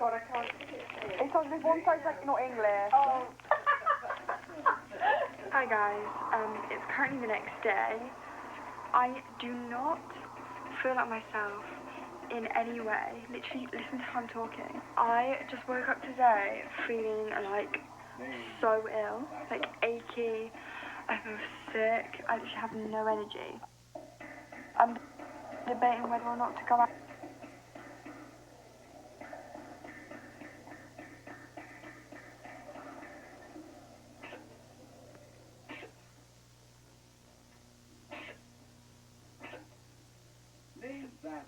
God, I can't say it. It's on this one side's like not English. Oh. Hi guys, it's currently the next day. I do not feel like myself in any way. Literally, listen to how I'm talking. I just woke up today feeling like so ill, like achy. I feel sick. I just have no energy. I'm debating whether or not to go out. Leave that